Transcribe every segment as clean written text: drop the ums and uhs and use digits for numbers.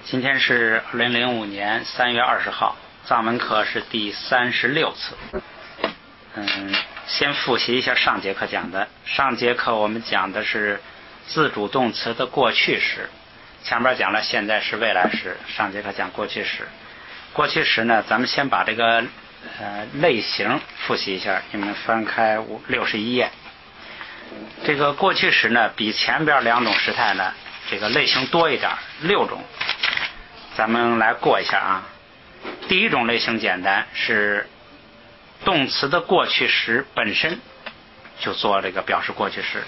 今天是2005年3月20号，藏文课是第36次。先复习一下上节课讲的。上节课我们讲的是自主动词的过去时，前面讲了现在时、未来时，上节课讲过去时。过去时呢，咱们先把这个类型复习一下，你们翻开61页。这个过去时呢，比前边两种时态呢，这个类型多一点，6种。咱们来过一下啊。第一种类型简单，是动词的过去时本身就做这个表示过去时。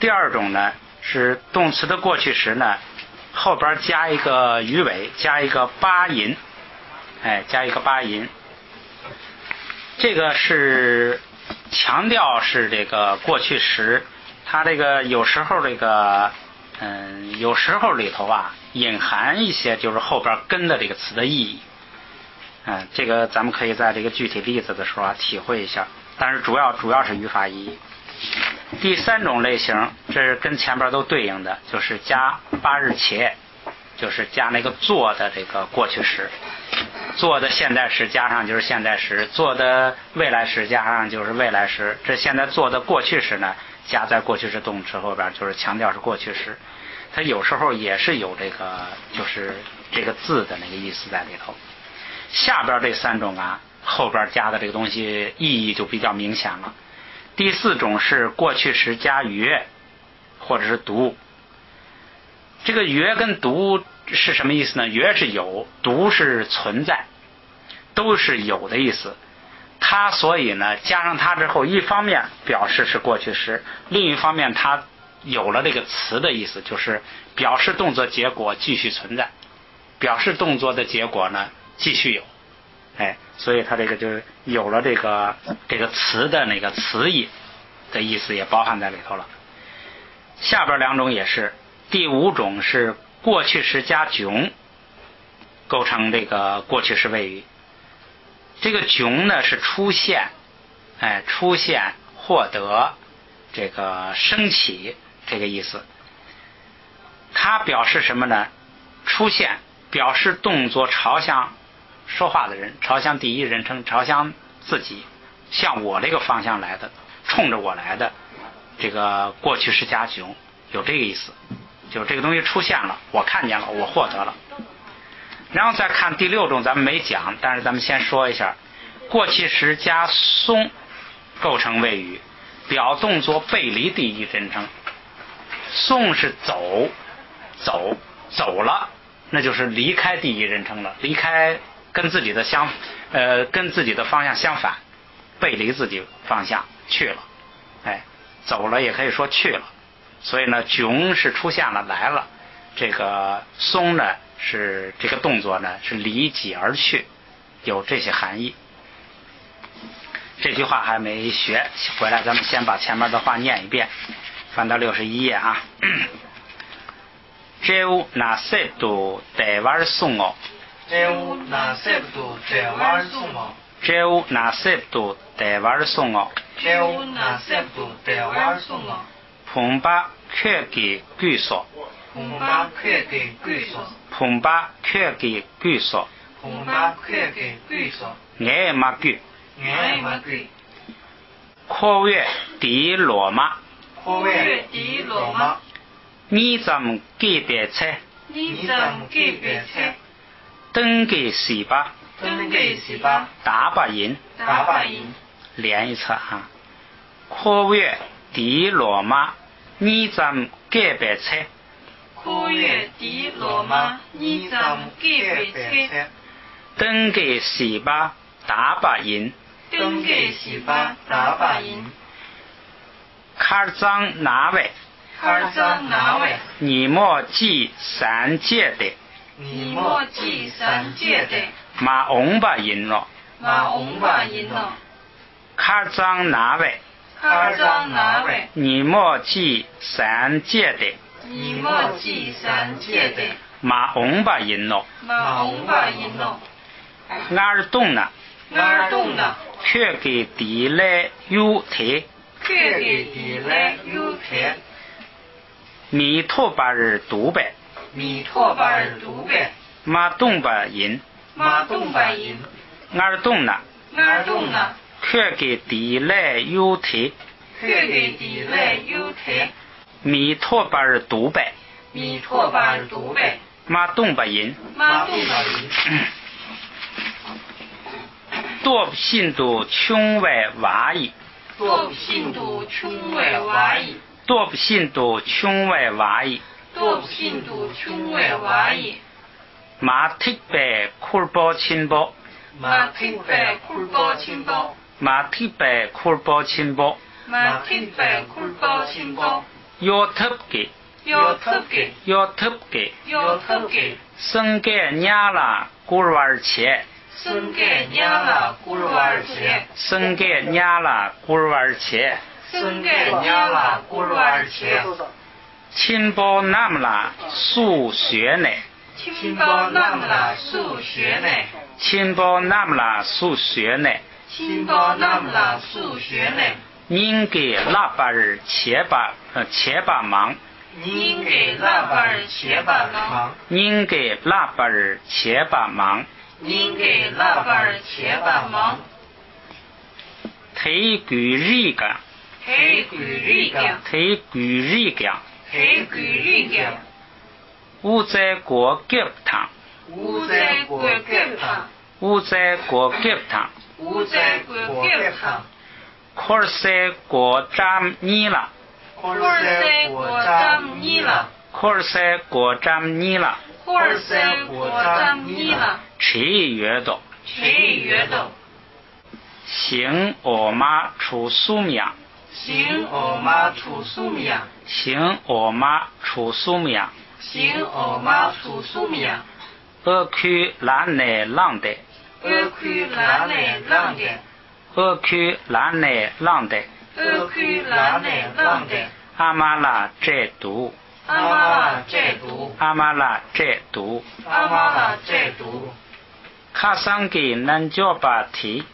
第二种呢，是动词的过去时呢，后边加一个鱼尾，加一个八音，加一个八音。这个是强调是这个过去时，它这个有时候这个有时候里头啊隐含一些就是后边跟的这个词的意义。这个咱们可以在这个具体例子的时候体会一下，但是主要是语法意义。第三种类型，这是跟前边都对应的，就是加八日切，就是加那个做的这个过去时，做的现在时加上就是现在时，做的未来时加上就是未来时。这现在做的过去时呢，加在过去时动词后边，就是强调是过去时。它有时候也是有这个就是这个字的那个意思在里头。下边这三种啊，后边加的这个东西意义就比较明显了。第四种是过去时加约或者是读。这个约跟读是什么意思呢？约是有，读是存在，都是有的意思。它所以呢，加上它之后，一方面表示是过去时，另一方面它有了这个词的意思，就是表示动作结果继续存在，表示动作的结果呢继续有。所以它这个就是有了这个词的那个词义的意思也包含在里头了。下边两种也是。第五种是过去时加囧，构成这个过去时谓语。这个囧呢是出现，出现、获得、这个升起这个意思。它表示什么呢？出现表示动作朝向说话的人，朝向第一人称，朝向自己，向我这个方向来的，冲着我来的，这个过去时加囧有这个意思，就是这个东西出现了，我看见了，我获得了。然后再看第六种，咱们没讲，但是咱们先说一下，过去时加松构成谓语，表动作背离第一人称。松是走了，那就是离开第一人称了，离开跟自己的方向相反，背离自己方向去了。走了也可以说去了。所以呢，囧是出现了，来了。这个松呢是这个动作呢是离己而去，有这些含义。这句话还没学，回来咱们先把前面的话念一遍，翻到61页啊。제우 나세도 대왈송어 제우 나세도 대왈송어 제우 나세도 대왈송어 제우 나세도 대왈송어 봄바 쾌기 귀소 봄바 쾌기 귀소 봄바 쾌기 귀소 봄바 쾌기 귀소 녜마귀 녜마귀 코웨 디로마 코웨 디로마 니잠 기베체 니잠 기베체登给西巴登给西巴达巴音达巴音连一次啊。코웨 디로마 니잠 기베체 코웨 디로마 니잠 기베체登给西巴达巴音登给西巴达巴音칼장 나웨 칼장 나웨 니모지 산제데 니모지 산제데 마옹바인로 마옹바인로 칼장 나웨 칼장 나웨 니모지 산제데 니모지 산제데 마옹바인로 마옹바인로 알동나 알동나 쾌게 디레 유테 쾌게 디레 유테 미토바를 두배 弥陀巴尔独贝，马东巴银，马东巴银，尔东那，尔东那，却给地来有体，却给地来有体，弥陀巴尔独贝，弥陀巴尔独贝，马东巴银，马东巴银，多信度穷为瓦伊，多信度穷为瓦伊，多信度穷为瓦伊，多信度穷为瓦伊，马提贝库尔包亲包，马提贝库尔包亲包，马提贝库尔包亲包，马提贝库尔包亲包，要特给，要特给，要特给，要特给，生给伢啦古尔瓦切，生给伢啦古尔瓦尔切，生给伢啦古尔瓦切，生给伢啦古尔瓦尔切，亲包那么啦数学呢，亲包那么啦数学呢，亲包那么啦数学呢，亲包那么啦数学呢，您给喇叭儿切把忙，您给喇叭儿切把忙，您给喇叭儿切把忙，您给喇叭儿切把忙，忒举日个，忒举日个，忒举日个，忒举日个，乌在国给堂，乌在国给堂，乌在国给堂，乌在国给堂，科尔塞国占你了，科尔塞国占你了，科尔塞国占你了，科尔塞国占你了，七月多，七月多，行我妈出苏米亚，行我妈出苏米亚，行我妈出苏米亚，行我妈出苏米亚，区兰内浪的，区兰内浪的，区兰内浪的，区兰内浪的，阿玛拉这读，阿玛拉这读，阿玛拉这读，阿玛拉这读，卡桑给南脚巴提，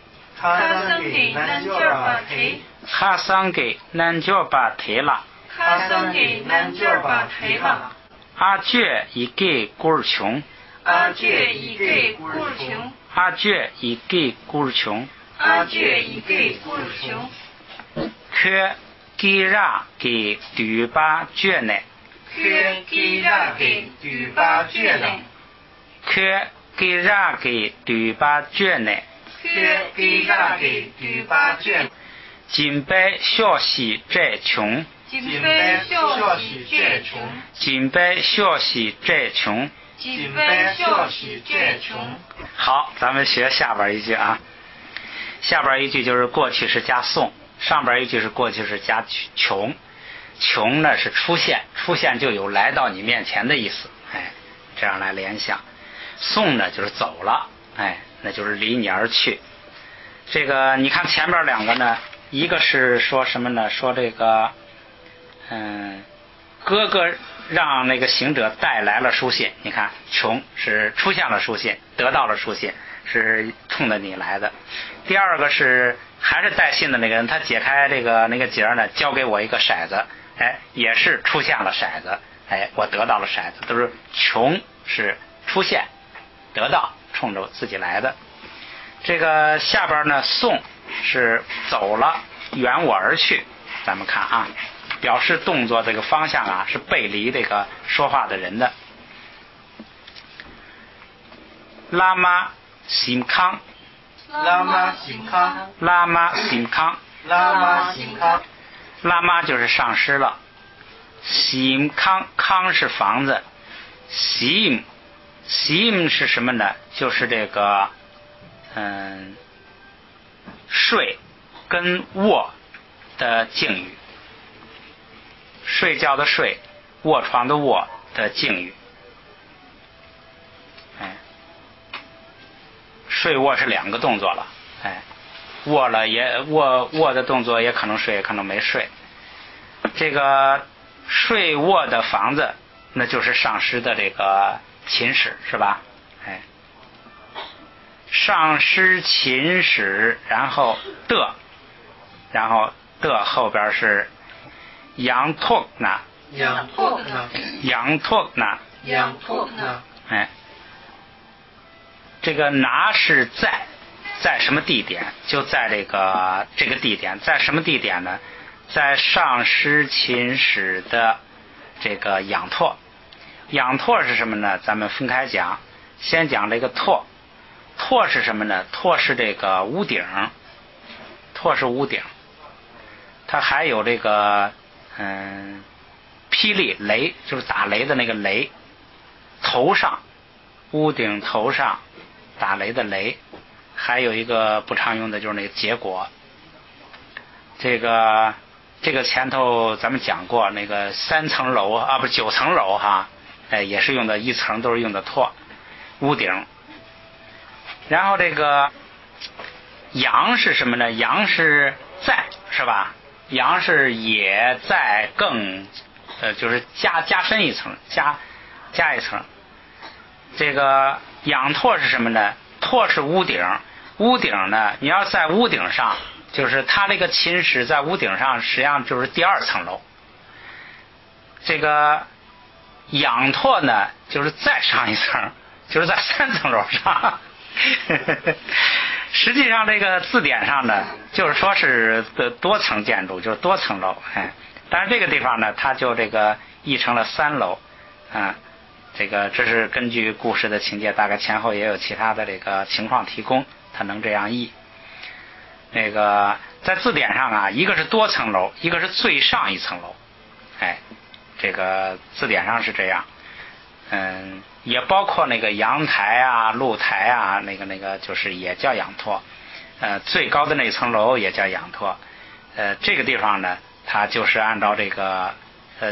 卡桑给南脚巴提，卡桑给南脚巴提了，卡桑给南脚巴提了，阿倔一给古尔穷，阿倔一给古尔穷，阿倔一给古尔穷，阿倔一给古尔穷，却给让给对巴倔呢，却给让给对巴倔呢，却给让给对巴倔呢，却给让给对巴倔，金白小西这穷，金杯小喜这穷，金白小西这穷。金杯小喜这穷。好，咱们学下边一句啊。下边一句就是过去式加送，上边一句是过去式加穷。穷呢是出现，出现就有来到你面前的意思，哎，这样来联想。送呢就是走了，哎，那就是离你而去。这个你看前边两个呢，一个是说什么呢？说这个，哥哥让那个行者带来了书信，你看穷是出现了书信，得到了书信，是冲着你来的。第二个是还是带信的那个人，他解开那个结呢，交给我一个骰子，哎，也是出现了骰子，哎，我得到了骰子，都是穷是出现，得到冲着自己来的。这个下边呢，送是走了，远我而去。咱们看啊，表示动作这个方向啊是背离这个说话的人的。拉玛辛康，拉玛辛康，拉玛辛康，拉玛辛康，拉玛就是上师了。辛康，康是房子，辛是什么呢？就是这个睡跟卧的敬语，睡觉的睡，卧床的卧的敬语。哎，睡卧是两个动作了，哎，卧了也卧的动作也可能睡，也可能没睡。这个睡卧的房子，那就是上师的这个寝室，是吧？哎，上师寝室，然后的后边是羊托那，羊托那，羊托那，仰拓呢？哎，这个拿是在什么地点？就在这个地点，在什么地点呢？在上师秦始的这个仰拓。仰拓是什么呢？咱们分开讲，先讲这个拓。拓是什么呢？拓是这个屋顶，拓是屋顶。它还有这个霹雳雷，就是打雷的那个雷。头上，屋顶头上打雷的雷。还有一个不常用的就是那个结果。这个前头咱们讲过，那个3层楼啊，不9层楼哈，也是用的1层都是用的拓屋顶。然后这个阳是什么呢？阳是在，是吧？阳是也在更就是加深一层，加一层。这个仰拓是什么呢？拓是屋顶，屋顶呢，你要在屋顶上，就是它这个秦始在屋顶上，实际上就是第2层楼。这个仰拓呢，就是再上一层，就是在3层楼上。实际上这个字典上呢，就是说是多层建筑，就是多层楼。但是这个地方呢，它就这个译成了3楼啊。这是根据故事的情节，大概前后也有其他的这个情况提供，它能这样译。那个在字典上啊，一个是多层楼，一个是最上一层楼。这个字典上是这样。也包括那个阳台啊、露台啊，那个就是也叫仰拓。最高的那层楼也叫仰拓。这个地方呢，它就是按照这个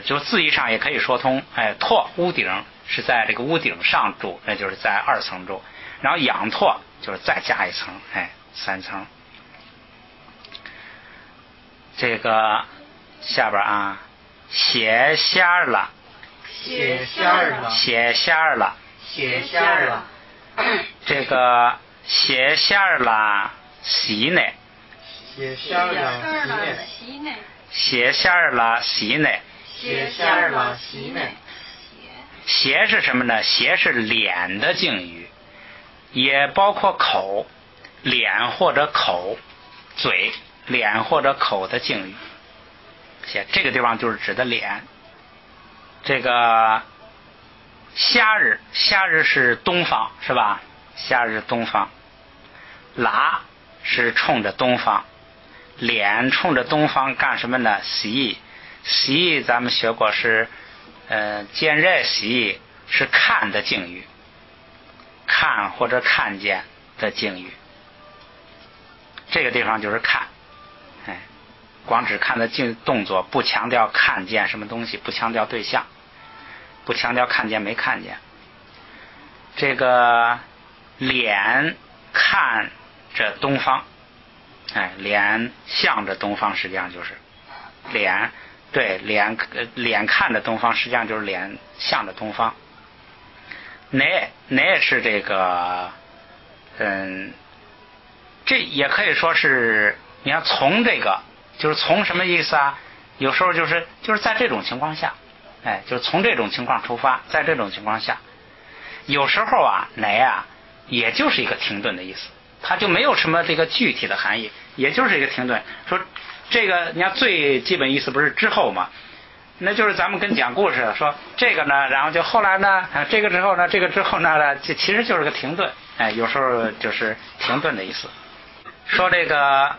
就字义上也可以说通。拓屋顶是在这个屋顶上住，那就是在2层住。然后仰拓就是再加一层，3层。这个下边啊，写仙儿了。写仙儿了，写仙儿了，写仙儿了。这个写仙儿了，喜呢？写仙儿了，喜呢？写仙儿了，喜呢？写仙儿了，喜呢？邪是什么呢？邪是脸的敬语，也包括口，脸或者口，嘴，脸或者口的敬语。这个地方就是指的脸。这个夏日是东方，是吧？夏日东方。喇是冲着东方，脸冲着东方干什么呢？习咱们学过是见热习是看的敬语，看或者看见的敬语。这个地方就是看，光只看的动作，不强调看见什么东西，不强调对象，不强调看见没看见。这个脸看着东方，脸向着东方，实际上就是脸，对，脸看着东方，实际上就是脸向着东方。那是这个，这也可以说是，你看从这个。就是从什么意思啊？有时候就是在这种情况下，就是从这种情况出发，在这种情况下，有时候啊，也就是一个停顿的意思，它就没有什么这个具体的含义，也就是一个停顿。说这个，你看最基本意思不是之后吗？那就是咱们跟讲故事说这个呢，然后就后来呢，这个之后呢，这个之后呢，这其实就是个停顿。有时候就是停顿的意思。说这个，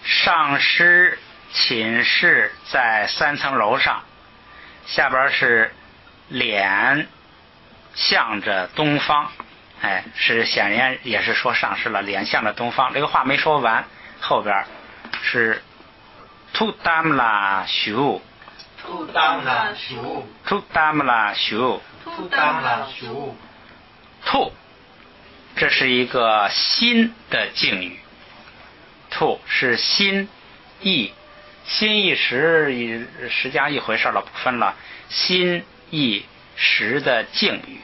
上师寝室在3层楼上，下边是脸向着东方，是显然也是说上师了，脸向着东方。这个话没说完，后边是突达姆拉修，突达姆拉修，突达姆拉修，突达姆拉修，突，这是一个心的敬语。兔是心意，心意识实际上一回事了，不分了。心意识的敬语，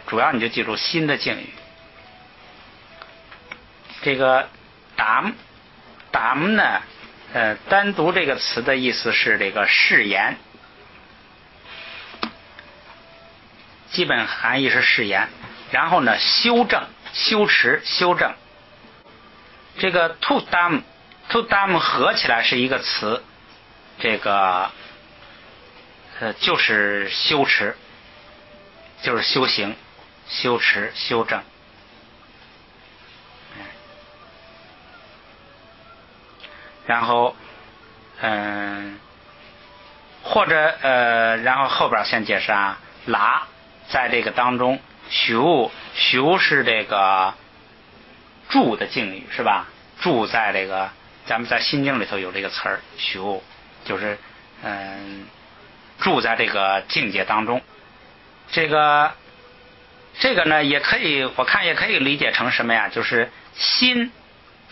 主要你就记住心的敬语。这个达姆呢，单独这个词的意思是这个誓言。基本含义是誓言。然后呢，修正、修持、修正。这个 tudam 合起来是一个词，这个就是修持，就是修行、修持、修正。然后或者然后后边先解释啊，拉在这个当中，修是这个住的敬语是吧？住在这个咱们在心经里头有这个词儿，修就是住在这个境界当中。这个呢也可以，我看也可以理解成什么呀？就是心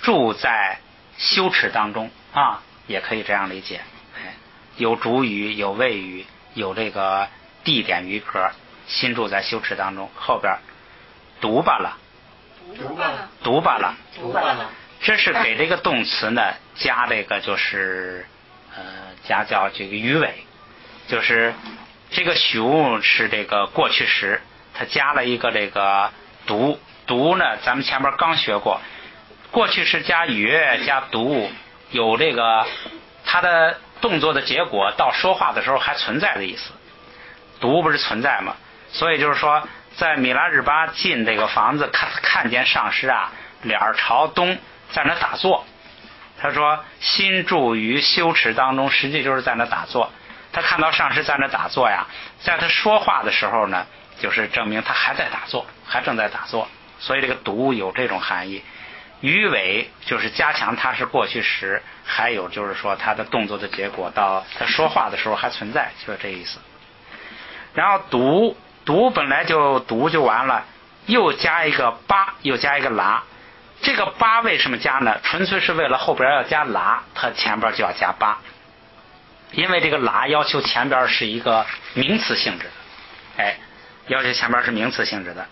住在修持当中啊，也可以这样理解。有主语，有谓语，有这个地点语格，心住在修持当中。后边读罢了，读罢了，这是给这个动词呢加这个就是加叫这个语尾，就是这个修是这个过去时，它加了一个这个读呢，咱们前面刚学过，过去时加约加读，有这个它的动作的结果到说话的时候还存在的意思。读不是存在吗？所以就是说，在米拉日巴进这个房子，看见上师啊，脸朝东，在那打坐。他说心住于修持当中，实际就是在那打坐。他看到上师在那打坐呀，在他说话的时候呢，就是证明他还在打坐，还正在打坐。所以这个读有这种含义。语尾就是加强它是过去时，还有就是说它的动作的结果到他说话的时候还存在，就是这意思。然后读本来就读就完了，又加一个巴，又加一个拉。这个巴为什么加呢？纯粹是为了后边要加拉，它前边就要加巴。因为这个拉要求前边是一个名词性质的，要求前边是名词性质的。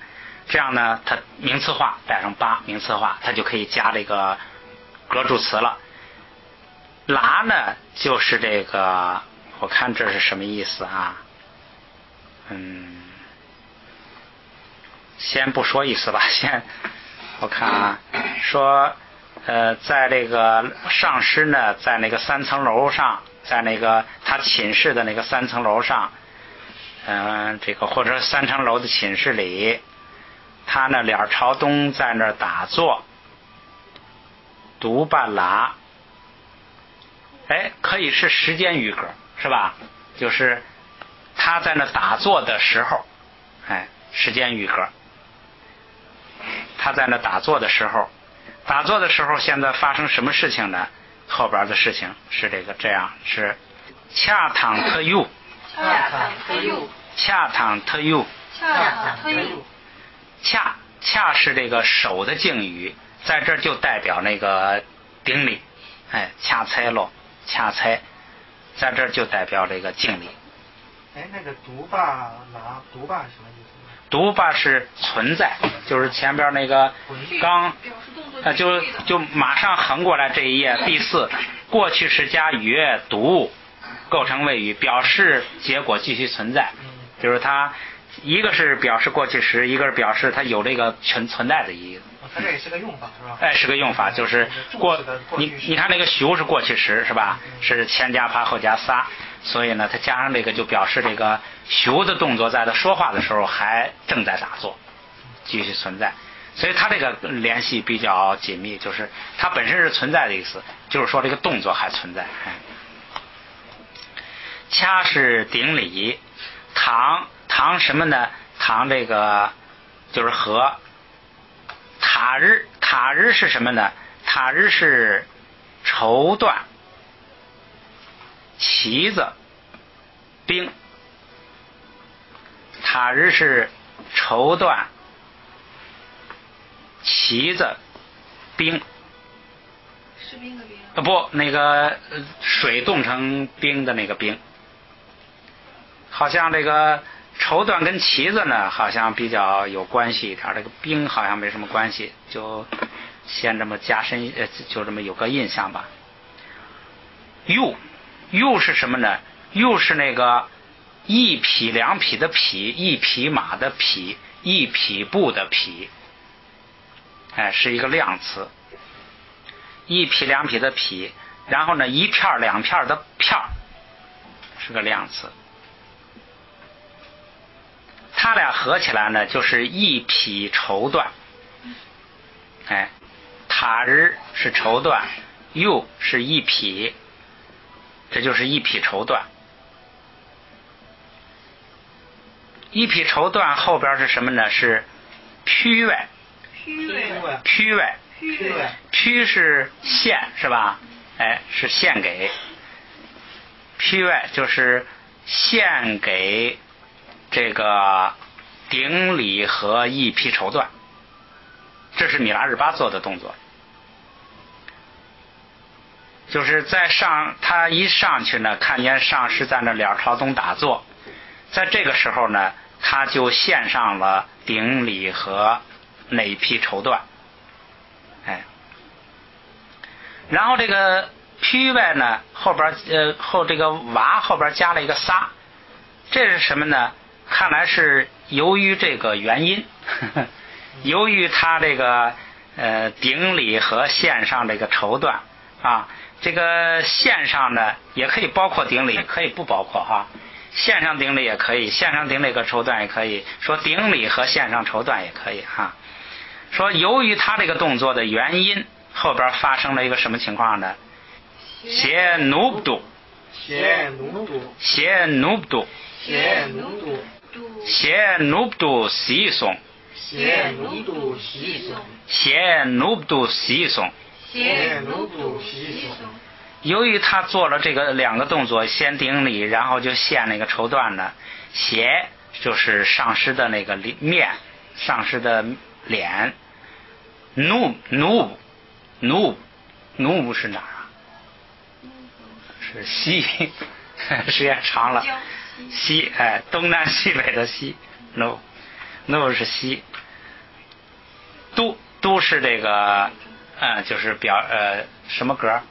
这样呢，它名词化带上巴，名词化，它就可以加这个格助词了。拉呢，就是这个，我看这是什么意思啊？先不说意思吧，我看啊，说在这个上师呢，在那个3层楼上，在那个他寝室的那个3层楼上，这个或者3层楼的寝室里。他呢脸朝东在那儿打坐，读罢拉，可以是时间语格是吧？就是他在那打坐的时候，时间语格。他在那打坐的时候，现在发生什么事情呢？后边的事情是这样，是恰躺特右，恰躺特右。恰是这个手的敬语，在这儿就代表那个顶礼，恰猜咯，恰猜，在这儿就代表这个敬礼。那个读罢拿读罢是什么意思？读罢是存在，就是前边那个刚就马上横过来这一页第4，过去时加约读构成谓语，表示结果继续存在，就是它。一个是表示过去时，一个是表示它有这个存在的意思。它这也是个用法是吧？是个用法，就是你看那个修是过去时是吧？是前加帕后加撒，所以呢，它加上这个就表示这个修的动作在他说话的时候还正在打坐，继续存在。所以它这个联系比较紧密，就是它本身是存在的意思，就是说这个动作还存在。恰是顶礼，堂什么呢？堂这个就是和塔日是什么呢？塔日是绸缎、旗子、兵。塔日是绸缎、旗子、兵。士兵的兵？不，那个水冻成冰的那个冰。好像这个绸缎跟旗子呢，好像比较有关系一点，这个兵好像没什么关系，就先这么加深，就这么有个印象吧。右是什么呢？右是那个一匹两匹的匹，一匹马的匹，一匹布的匹，是一个量词。一匹两匹的匹，然后呢一片两片的片是个量词。它俩合起来呢就是一匹绸缎。他日是绸缎，又是一匹，这就是一匹绸缎。一匹绸缎后边是什么呢？是披外。披是献是吧？是献给。披外就是献给这个顶礼和一匹绸缎。这是米拉日巴做的动作，就是在他一上去呢，看见上师在那鸟巢中打坐，在这个时候呢，他就献上了顶礼和那一匹绸缎。然后这个披外呢后边这个娃后边加了一个撒，这是什么呢？看来是由于这个原因，由于他这个顶礼和献上这个绸缎啊，这个献上呢也可以包括顶礼，也可以不包括哈。献上顶礼也可以，献上顶礼和绸缎也可以，说顶礼和献上绸缎也可以哈。说由于他这个动作的原因，后边发生了一个什么情况呢？写努布，写努布西颂，写努布西颂。由于他做了这个两个动作，先顶礼，然后就献那个绸缎呢。写就是上师的那个面，上师的脸。努是哪儿啊？是西，时间长了。西，东南西北的西。努是西。都是这个，就是什么格？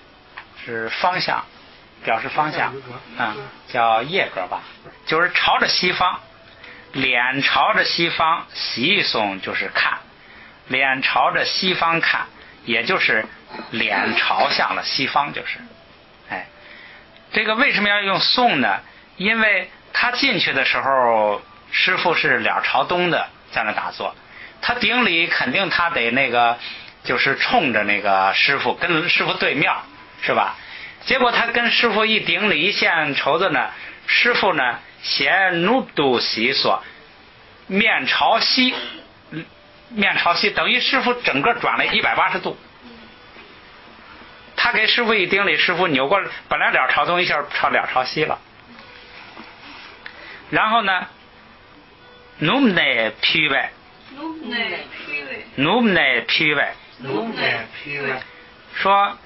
是方向，表示方向，叫叶格吧，就是朝着西方，脸朝着西方，西颂就是看，脸朝着西方看，也就是脸朝向了西方，就是，这个为什么要用颂呢？因为他进去的时候，师父是脸朝东的，在那打坐，他顶礼肯定他得那个，就是冲着那个师父，跟师父对面，是吧？结果他跟师父一顶礼一献绸子呢，师父呢显努度西所，面朝西，等于师父整个转了180度。他给师父一顶礼，师父扭过来，本来脸朝东，一下朝脸朝西了。然后呢，努姆内披外，说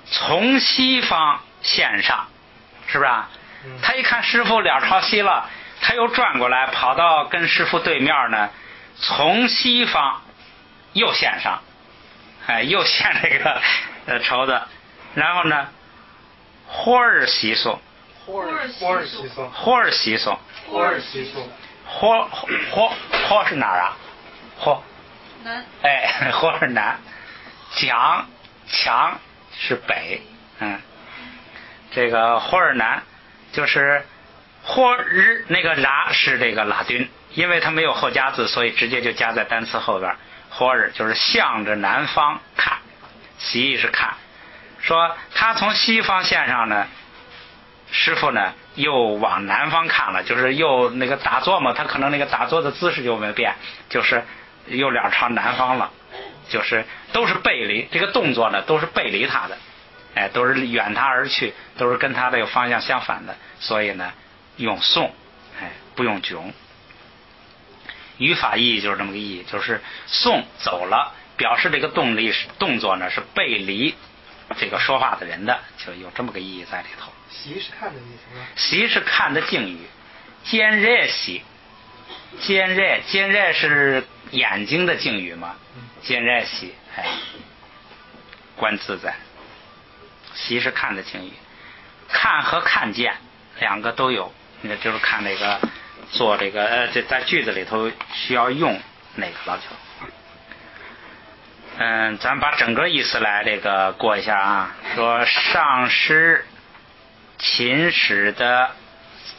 从西方献上，是不是啊？他一看师父脸朝西了，他又转过来跑到跟师父对面呢，从西方又献上，又献这个绸子，然后呢，霍尔西颂，霍是哪儿啊？霍是南，强是北，这个霍尔南就是霍日，那个拉是这个拉丁，因为它没有后加字，所以直接就加在单词后边。霍日就是向着南方看，西是看，说他从西方线上呢，师父呢又往南方看了，就是又那个打坐嘛，他可能那个打坐的姿势就没变，就是又脸朝南方了，就是都是背离，这个动作呢都是背离他的，都是远他而去，都是跟他这个方向相反的，所以呢用颂，不用窘。语法意义就是这么个意义，就是颂走了，表示这个动作呢是背离这个说话的人的，就有这么个意义在里头。习是看的意思吗？习是看的敬语，尖热习，尖热是眼睛的敬语嘛，尖热习，观自在。习是看的敬语，看和看见两个都有，那就是看这个做这个这在句子里头需要用哪个老求。咱们把整个意思来这个过一下啊。说上师秦始的，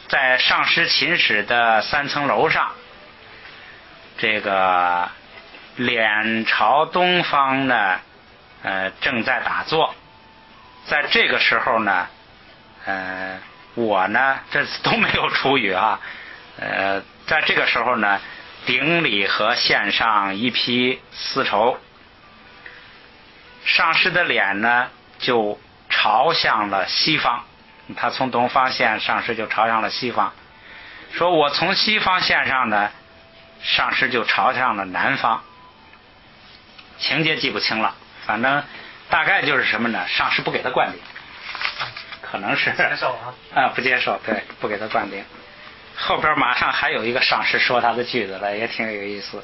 在上师秦始的3层楼上，这个脸朝东方呢，正在打坐。在这个时候呢，我呢这都没有出语啊。在这个时候呢，顶礼和献上一批丝绸。上师的脸呢就朝向了西方，他从东方献，上师就朝向了西方。说我从西方献上呢，上师就朝向了南方。情节记不清了，反正大概就是什么呢？上师不给他灌顶，可能是接受啊，不接受，对，不给他灌顶。后边马上还有一个上师说他的句子了，也挺有意思。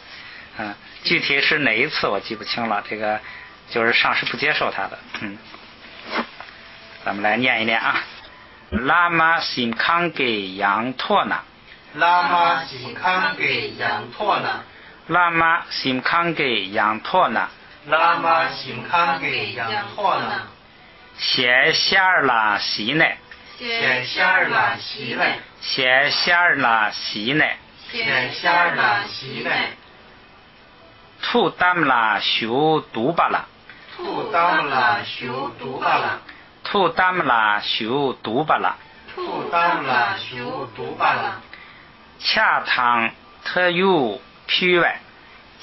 具体是哪一次我记不清了，这个就是上师不接受他的。咱们来念一念啊。拉玛辛康给杨托那，拉玛辛康给杨托那，拉玛辛康给杨托那，拉玛辛康给杨托那，谢夏尔拉西内，谢夏尔拉西内，谢夏尔拉西内，谢夏尔拉西内，图达姆拉修杜巴拉，图达姆拉修杜巴拉，图达姆拉修杜巴拉，图达姆拉修杜巴拉，恰汤特有皮外，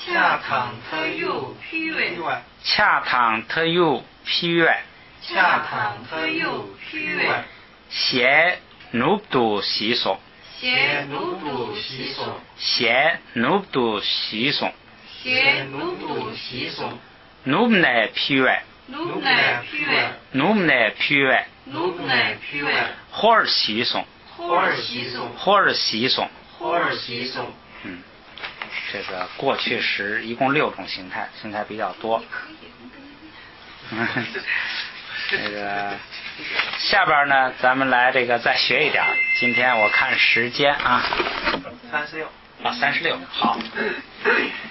恰汤特有皮外，恰汤特有皮外，恰汤特有皮外，谢努杜西松，谢努杜西松，谢努杜西松，谢努杜西松，努奈皮外，努奈皮外，努奈皮外，努奈皮外，霍尔西松，霍尔西松，霍尔西松。霍尔西松。这个过去时一共6种形态，形态比较多。这个下边呢，咱们来这个再学一点。今天我看时间啊，36。好，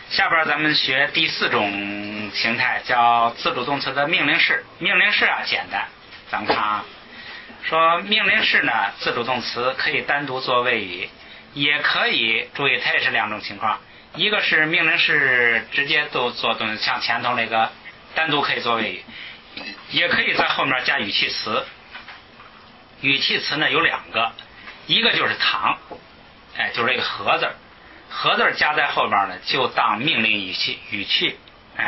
下边咱们学第4种形态，叫自主动词的命令式。命令式简单，咱们看啊，说命令式呢，自主动词可以单独做谓语，也可以注意，它也是2种情况。一个是命令式直接都做动，像前头那个单独可以做谓语，也可以在后面加语气词。语气词呢有2个，一个就是堂，就是这个和字，和字加在后边呢就当命令语气，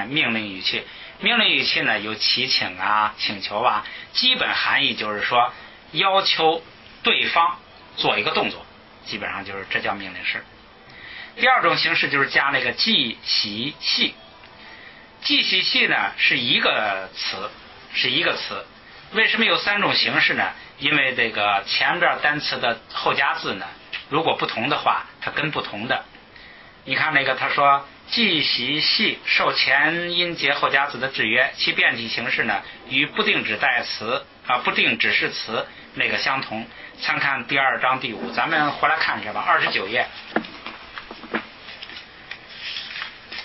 命令语气。命令语气呢有祈请啊、请求啊，基本含义就是说要求对方做一个动作，基本上就是这叫命令式。第2种形式就是加那个记习系。记习系呢是一个词，为什么有3种形式呢？因为这个前边单词的后加字呢，如果不同的话，它跟不同的。你看那个他说记习系受前音节后加字的制约，其变体形式呢与不定指代词不定指示词那个相同。参看第2章第5，咱们回来看一下吧，29页。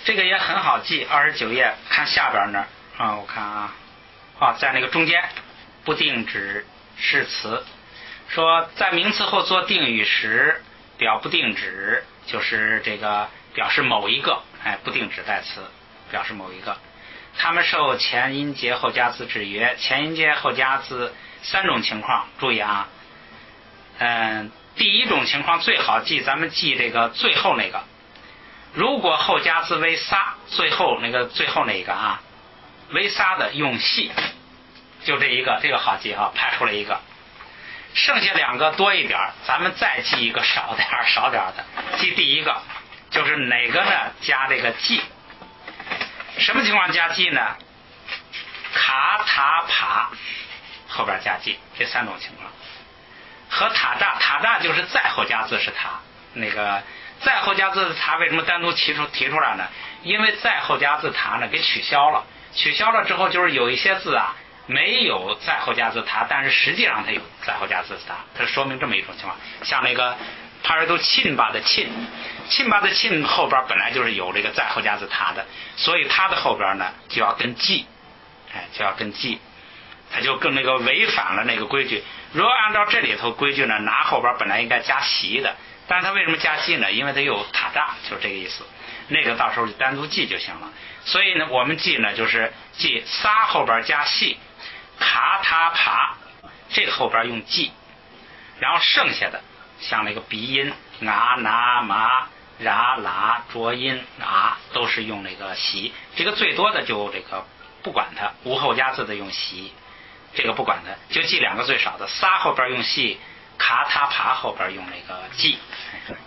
这个也很好记，29页看下边那儿我看在那个中间不定指示词，说在名词后做定语时表不定指，就是这个表示某一个不定指代词表示某一个。它们受前音节后加字制约，前音节后加字3种情况，注意啊。第1种情况最好记，咱们记这个最后那个。如果后加字为撒，最后那个为撒的用系，就这一个，这个好记排出来一个。剩下2个多一点，咱们再记一个少点的。记第1个，就是哪个呢？加这个记。什么情况加记呢？卡塔帕后边加记，这3种情况。和塔炸就是在后加字是塔，那个在后加字的塔为什么单独提出来呢？因为在后加字塔呢给取消了之后，就是有一些字没有在后加字塔，但是实际上它有在后加字塔，它说明这么一种情况。像那个帕尔都沁巴的沁后边本来就是有这个在后加字塔的，所以它的后边呢就要跟记，就要跟记，它就跟那个违反了那个规矩。如果按照这里头规矩呢，拿后边本来应该加习的，但是它为什么加记呢？因为它有塔扎，就是这个意思。那个到时候就单独记就行了。所以呢，我们记呢就是记撒后边加细，卡他爬，这个后边用记，然后剩下的像那个鼻音啊拿麻ra啦浊音啊都是用那个习，这个最多的就这个不管它，无后加字的用习，这个不管它，就记两个最少的，撒后边用细，卡他爬后边用那个记。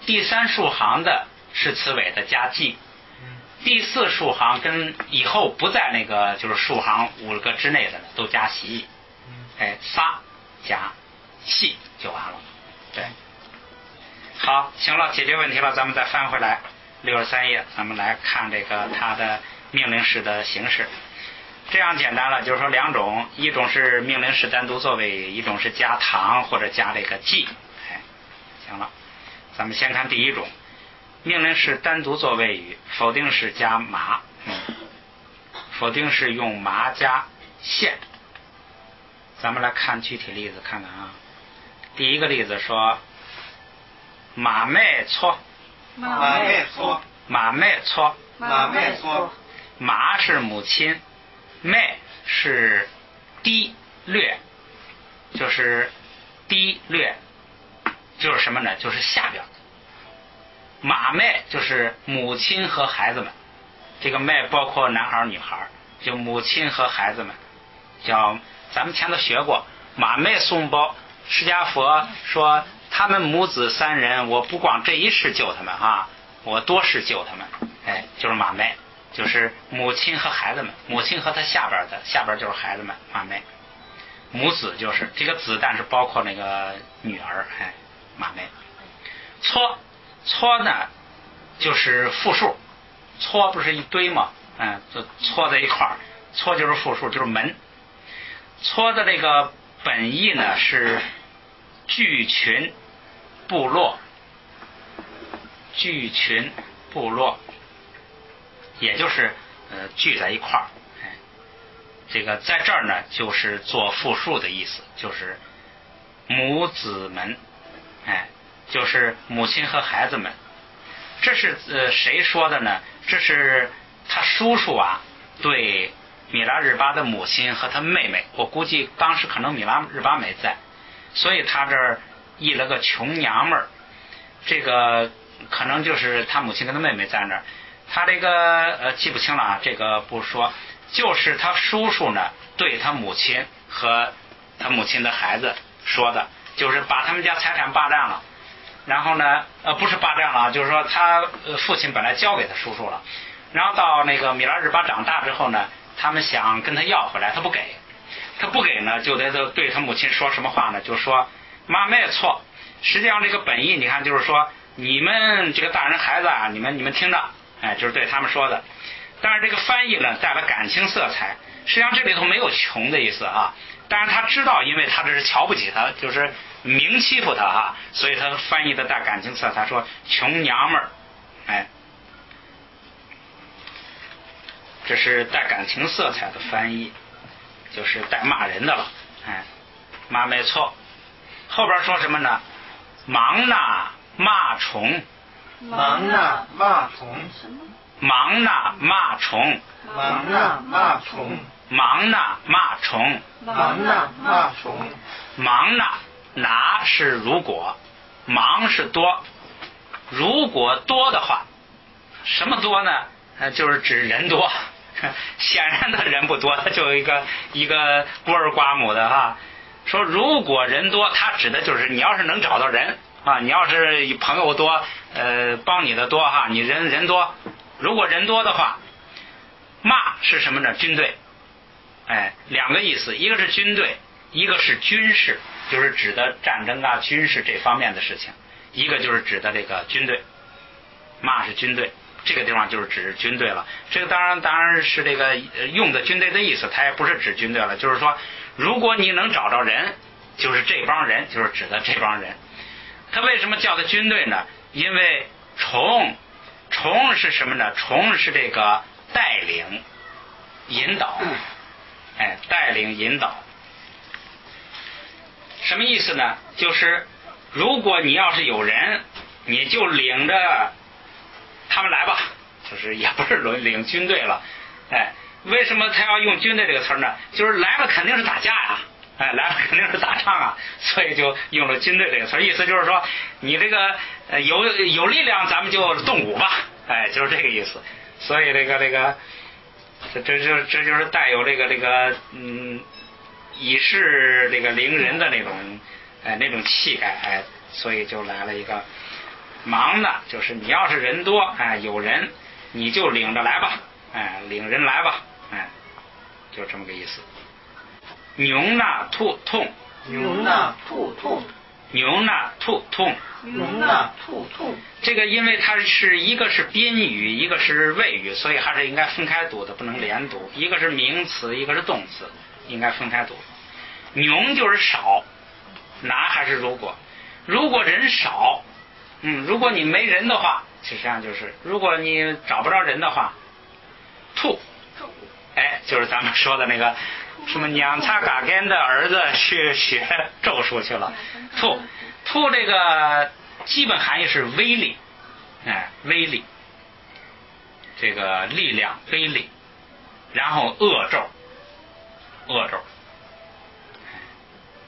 第三竖行的是词尾的加记，第四竖行跟以后不在那个就是竖行5个之内的都加习，撒加细就完了。对，好，行了，解决问题了，咱们再翻回来63页，咱们来看这个它的命令式的形式。这样简单了，就是说两种，一种是命令式单独作为语，一种是加堂或者加这个记。行了，咱们先看第一种，命令式单独作为语，否定式加麻，否定式用麻加线。咱们来看具体例子，看看啊。第一个例子说马妹搓，马妹搓，马妹搓，马妹搓，麻是母亲，妹是低略，就是低略，就是什么呢？就是下边。马妹就是母亲和孩子们，这个妹包括男孩女孩，就母亲和孩子们，叫咱们前头学过马妹送包，释迦佛说他们母子3人，我不光这一世救他们啊，我多世救他们，就是马妹，就是母亲和孩子们，母亲和他下边的，下边就是孩子们，马妹。母子就是这个子，但是包括那个女儿，马妹。搓呢就是复数，搓不是一堆吗？就搓在一块儿，搓就是复数，就是门。搓的这个本意呢是聚群部落，聚群部落，也就是聚在一块儿。这个在这儿呢就是做复数的意思，就是母子们，就是母亲和孩子们。这是谁说的呢？这是他叔叔啊对米拉日巴的母亲和他妹妹，我估计当时可能米拉日巴没在，所以他这儿译了个穷娘们儿，这个可能就是他母亲跟他妹妹在那儿。他这个记不清了啊，这个不说，就是他叔叔呢对他母亲和他母亲的孩子说的，就是把他们家财产霸占了，然后呢不是霸占了，就是说他父亲本来交给他叔叔了，然后到那个米拉日巴长大之后呢，他们想跟他要回来，他不给，他不给呢就得对他母亲说什么话呢？就说妈没错，实际上这个本意你看就是说你们这个大人孩子啊，你们听着，就是对他们说的。但是这个翻译呢带了感情色彩，实际上这里头没有穷的意思啊，但是他知道因为他这是瞧不起他，就是明欺负他啊，所以他翻译的带感情色彩，说穷娘们儿，这是带感情色彩的翻译，就是带骂人的了，妈没错。后边说什么呢？忙呐骂虫，忙呐骂虫，忙呐骂虫，忙呐骂虫，忙呐骂虫，忙呐骂虫，忙呐拿是如果，忙是多，如果多的话，什么多呢？就是指人多，显然的人不多，他就有一个孤儿寡母的哈。说如果人多，他指的就是你要是能找到人啊，你要是朋友多，帮你的多哈，你人多，如果人多的话，骂是什么呢？军队，两个意思，一个是军队，一个是军事，就是指的战争啊、军事这方面的事情，一个就是指的这个军队，骂是军队。这个地方就是指军队了。这个当然是这个用的军队的意思，它也不是指军队了，就是说如果你能找着人，就是这帮人，就是指的这帮人。他为什么叫他军队呢？因为虫是什么呢？虫是这个带领引导，带领引导。什么意思呢？就是如果你要是有人，你就领着他们来吧，就是也不是领军队了。为什么他要用军队这个词呢？就是来了肯定是打架呀，来了肯定是打仗啊，所以就用了军队这个词，意思就是说你这个有力量咱们就动武吧，就是这个意思。所以这就是带有这个以示这个凌人的那种气概，所以就来了一个忙呢，就是你要是人多，有人你就领着来吧，领人来吧，就这么个意思。牛纳兔痛，牛纳兔痛，牛纳兔痛，牛纳兔痛。这个因为它是一个是宾语，一个是谓语，所以还是应该分开读的，不能连读。一个是名词，一个是动词，应该分开读。牛就是少，拿还是如果？如果人少，如果你没人的话，实际上就是如果你找不着人的话，兔，就是咱们说的那个什么娘擦嘎根的儿子去学咒术去了。兔这个基本含义是威力，威力，这个力量威力，然后恶咒，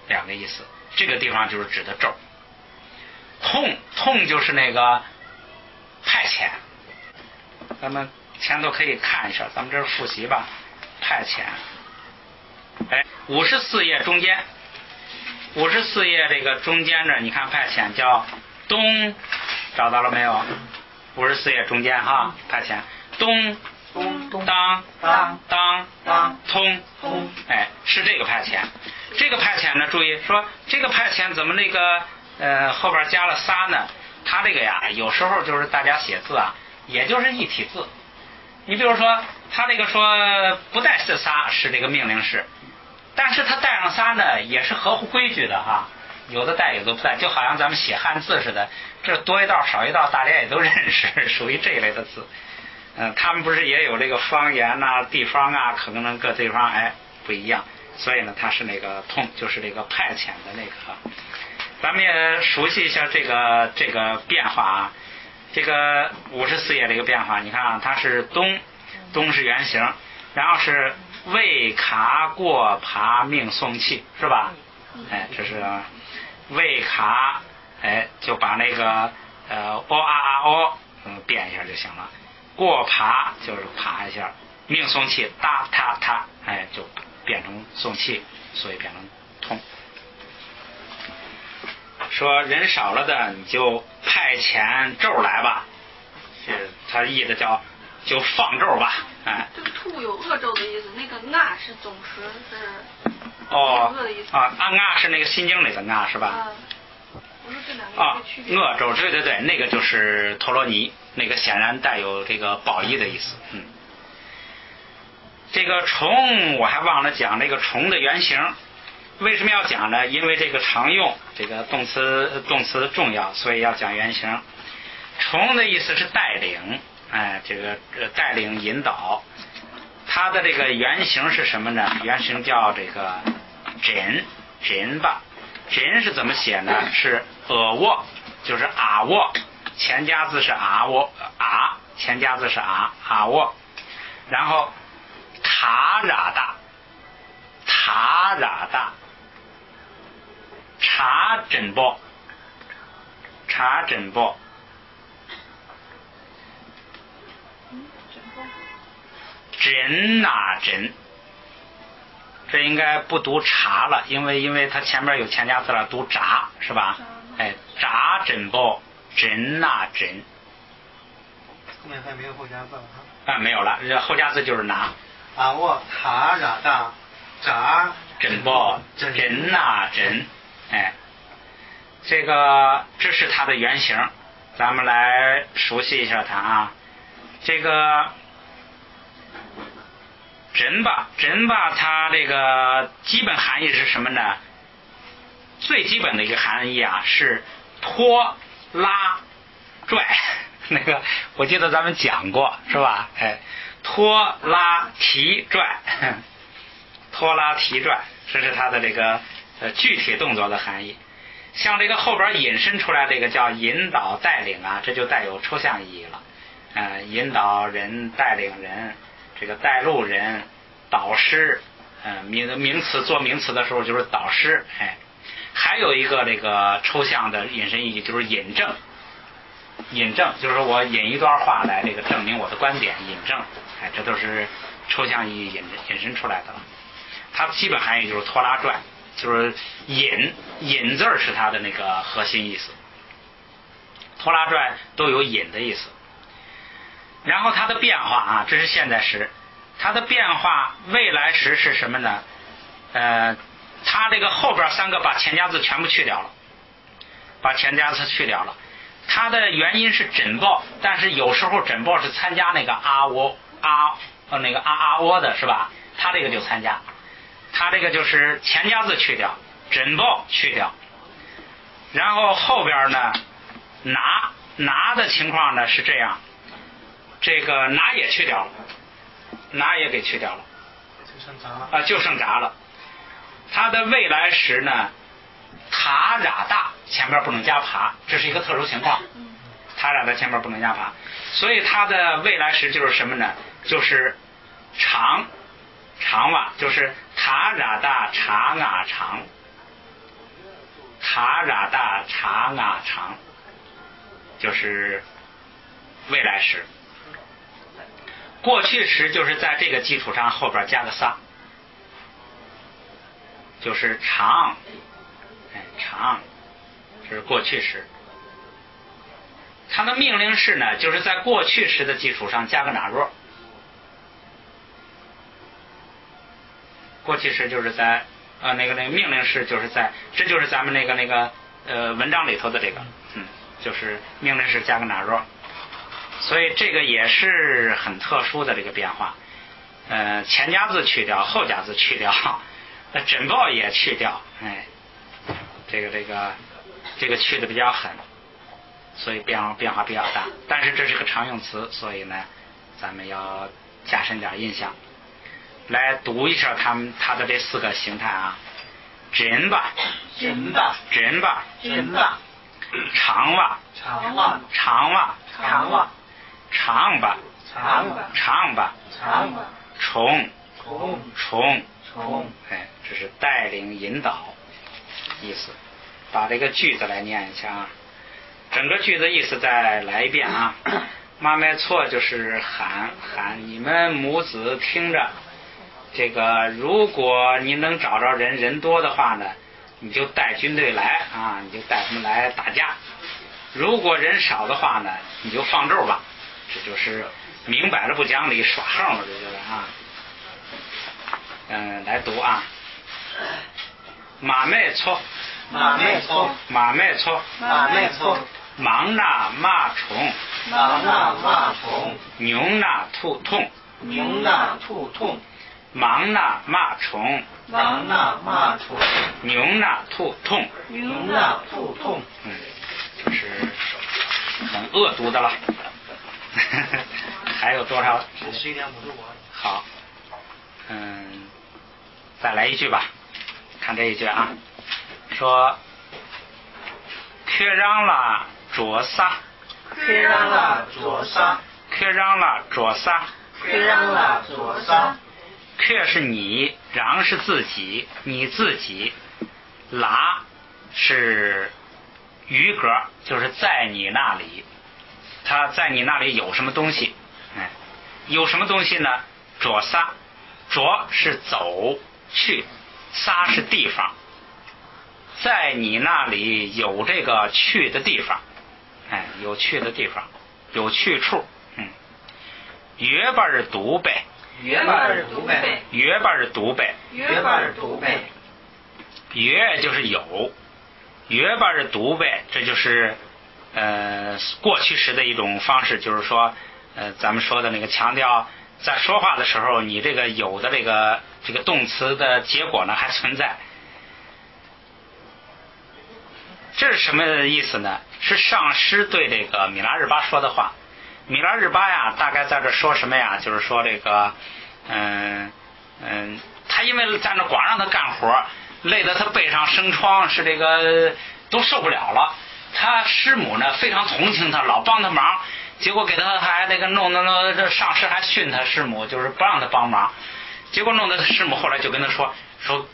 两个意思。这个地方就是指的咒。痛就是那个派遣，咱们前头可以看一下，咱们这是复习吧，派遣。54页中间，54页这个中间这，你看派遣叫东，找到了没有？54页中间哈，派遣东当通，是这个派遣。这个派遣呢，注意说这个派遣怎么那个后边加了仨呢？它这个呀，有时候就是大家写字啊，也就是一体字。你比如说，他这个说不带仨是这个命令式，但是他带上仨呢，也是合乎规矩的哈。有的带，有的不带，就好像咱们写汉字似的，这多一道少一道，大家也都认识，属于这一类的字。他们不是也有这个方言呐、地方啊，可能各地方不一样，所以呢，它是那个通，就是这个派遣的那个。咱们也熟悉一下这个变化啊。这个54页这个变化，你看啊，它是东是原形，然后是为卡过爬命送气，是吧？这是为卡，就把那个变一下就行了。过爬就是爬一下，命送气哒他，就变成送气，所以变成通。说人少了的，你就派遣咒来吧，是他译的就放咒吧，这个兔有恶咒的意思，那个那是总时是恶的意思。那是那个心经里的那是吧？不是这两个有个区别。恶咒，对，那个就是陀罗尼，那个显然带有这个褒义的意思。这个虫我还忘了讲这个虫的原型。为什么要讲呢？因为这个常用，这个动词重要，所以要讲原型。虫的意思是带领，这个带领引导。它的这个原型是什么呢？原型叫这个真吧。真是怎么写呢？是沃，就是阿沃，前加字是阿沃，前加字是阿沃，然后塔喇大，查诊报，诊，这应该不读查了，因为它前面有前加字了，读札是吧？札诊报，诊。后面还没有后加字了没有了，后加字就是拿。我塔喇大，札诊报，诊。这是它的原型，咱们来熟悉一下它啊。这个真吧，它这个基本含义是什么呢？最基本的一个含义啊是拖拉拽，那个我记得咱们讲过是吧？哎，拖拉提拽，拖拉提拽，这是它的这个具体动作的含义。像这个后边引申出来这个叫引导带领啊，这就带有抽象意义了。引导人、带领人，这个带路人、导师，名词做名词的时候就是导师，哎，还有一个这个抽象的引申意义就是引证。引证就是我引一段话来这个证明我的观点，引证，哎，这都是抽象意义引申出来的了。它基本含义就是拖拉拽，就是引字是它的那个核心意思。拖拉拽都有引的意思。然后它的变化啊，这是现在时，它的变化未来时是什么呢？它这个后边三个把前加字全部去掉了，把前加字去掉了。它的原因是诊报，但是有时候诊报是参加那个那个喔的是吧？它这个就参加，它这个就是前加字去掉，诊报去掉，然后后边呢拿的情况呢是这样。这个拿也去掉了，拿也给去掉了，就剩闸了。它的未来时呢，塔喇大前边不能加爬，这是一个特殊情况。塔喇大前边不能加爬，所以它的未来时就是什么呢？就是长吧，就是塔喇大茶啊长，塔喇大茶啊长，就是未来时。过去时就是在这个基础上后边加个仨，就是长，长，这是过去时。它的命令式呢，就是在过去时的基础上加个哪弱。过去时就是在那个命令式就是在，这就是咱们那个文章里头的这个，就是命令式加个哪弱。所以这个也是很特殊的这个变化，前加字去掉，后加字去掉，诊报也去掉，哎，这个去的比较狠，所以变化比较大。但是这是个常用词，所以呢，咱们要加深点印象。来读一下它的这四个形态啊，真吧，真吧，真吧，真吧，长吧，长吧，长吧，长吧，长吧，长吧，长吧，长吧，冲，冲，哎，这是带领引导意思。把这个句子来念一下啊，整个句子意思再来一遍啊。妈卖错就是喊你们母子听着，这个如果你能找着人多的话呢，你就带军队来啊，你就带他们来打架。如果人少的话呢，你就放咒吧。这就是明摆了不讲理，耍横了，这就是啊。来读啊。马卖错，马卖错，马卖错，马卖错，忙那马虫，忙那马虫，牛那兔痛，牛那兔痛，忙那马虫，忙那马虫，牛那兔痛，牛那兔痛。这是很恶毒的了。还有多少？11点55。好，再来一句吧，看这一句啊，说缺让了左撒，缺让了左撒，缺让了左撒，缺让了左撒。缺是你，让是自己，你自己，拉是余格，就是在你那里。他在你那里有什么东西？有什么东西呢？左撒，左是走去，撒是地方，在你那里有这个去的地方，有去的地方，有去处。约巴是读呗，约巴是读呗，约巴是读呗，约巴是读呗，约就是有，约巴是读呗，这就是过去时的一种方式，就是说咱们说的那个强调，在说话的时候，你这个有的这个动词的结果呢还存在。这是什么意思呢？是上师对这个米拉日巴说的话。米拉日巴呀，大概在这说什么呀？就是说这个，他因为在那光让他干活，累得他背上生疮，是这个都受不了了。他师母呢非常同情他，老帮他忙，结果给他还那个弄这上师还训他师母，就是不让他帮忙。结果弄得他师母后来就跟他说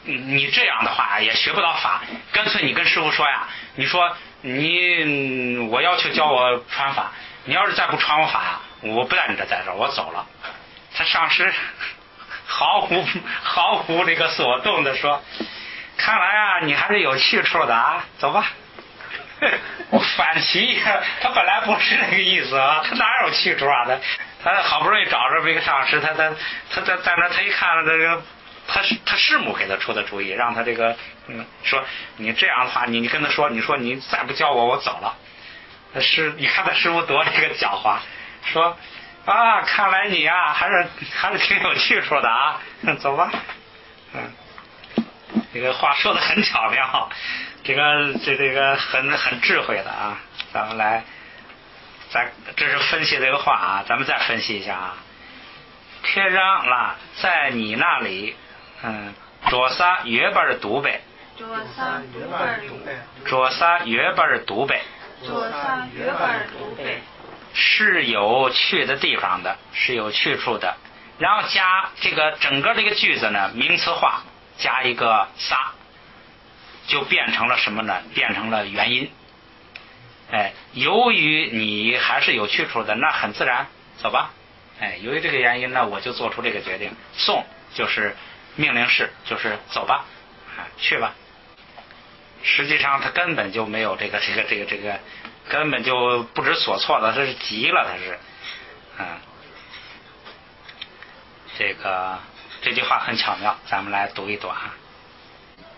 你这样的话也学不到法，干脆你跟师傅说呀，你说我要求教我传法，你要是再不传我法呀，我不在你这在这，我走了。他上师毫无这个所动的说，看来啊你还是有去处的啊，走吧。我反其意，他本来不是那个意思啊，他哪有去处啊？他好不容易找着这个上师，他在那，他一看了这个，他师母给他出的主意，让他这个说你这样的话，你跟他说，你说你再不教我走了。你看他师傅多这个狡猾，说啊，看来你啊还是挺有去处的啊，走吧。这个话说的很巧妙。这个很智慧的啊，咱们这是分析这个话啊，咱们再分析一下啊。撇让啦，在你那里，卓萨约巴尔读呗，卓萨约巴尔读呗，卓萨约巴尔读呗，卓萨约巴尔读呗，是有去的地方的，是有去处的。然后加这个整个这个句子呢，名词化，加一个撒。就变成了什么呢？变成了原因。由于你还是有去处的，那很自然，走吧。由于这个原因呢，我就做出这个决定。送就是命令式，就是走吧，去吧。实际上他根本就没有这个，根本就不知所措了，他是急了，他是。这句话很巧妙，咱们来读一读啊。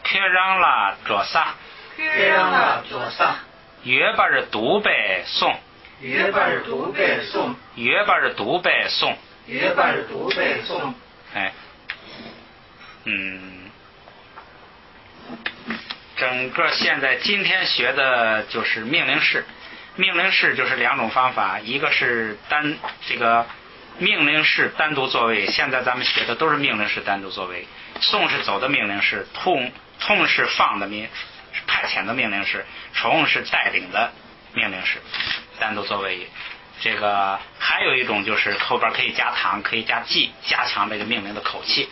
撇让啦卓萨，撇让啦卓萨，约巴尔读呗诵，约巴尔读呗诵，约巴尔读呗诵，约巴尔读呗诵。整个现在今天学的就是命令式，命令式就是两种方法，一个是这个命令式单独作为，现在咱们学的都是命令式单独作为。送是走的命令式，痛是放的派遣的命令式，从是带领的命令式，单独作为。这个还有一种就是后边可以加糖，可以加记，加强这个命令的口气。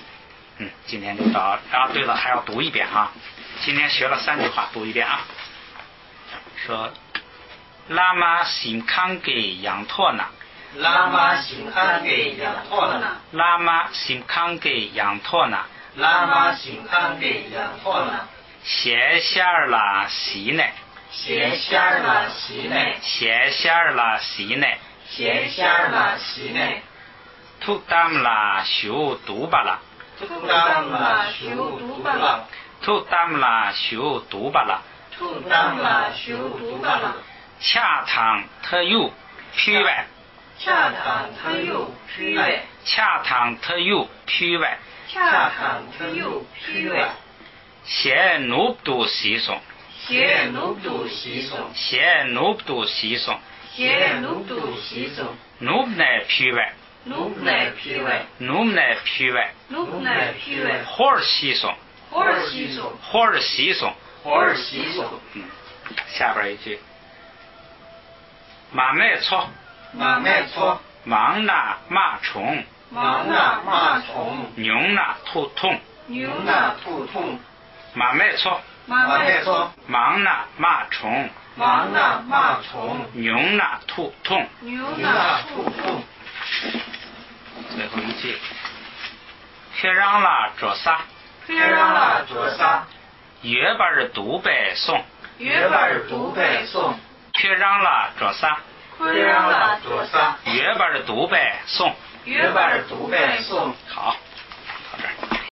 今天就到。对了，还要读一遍啊。今天学了3句话，读一遍啊。说拉玛辛康给养托纳，拉玛辛康给养托纳，拉玛辛康给养托纳，拉玛辛康给养托纳。谢谢啦西内，谢谢啦西内，谢谢啦西内，谢谢啦西内。图达姆啦修读巴拉，图达姆啦修读巴拉，图达姆啦修读巴拉，图达姆啦修读巴拉。恰汤特有皮外，恰汤特有皮外，恰汤特有皮外，恰汤特有皮外。谢努布西松，谢努布西松，谢努布西松，谢努布西松。努奈皮外，努奈皮外，努奈皮外，努奈皮外。火儿西松，火儿西松，火儿西松，火儿西松。下边一句，马麦错，马麦错，忙那马虫，忙那马虫，牛那兔痛，牛那兔痛。马麦错，马麦错，忙那马虫，忙那马虫，牛那兔痛，牛那兔痛。最后一句，撇让啦卓萨，撇让啦卓萨，约巴尔读呗诵，约巴尔读呗诵，撇让啦卓萨，撇让啦卓萨，约巴尔读呗诵，约巴尔读呗诵。好。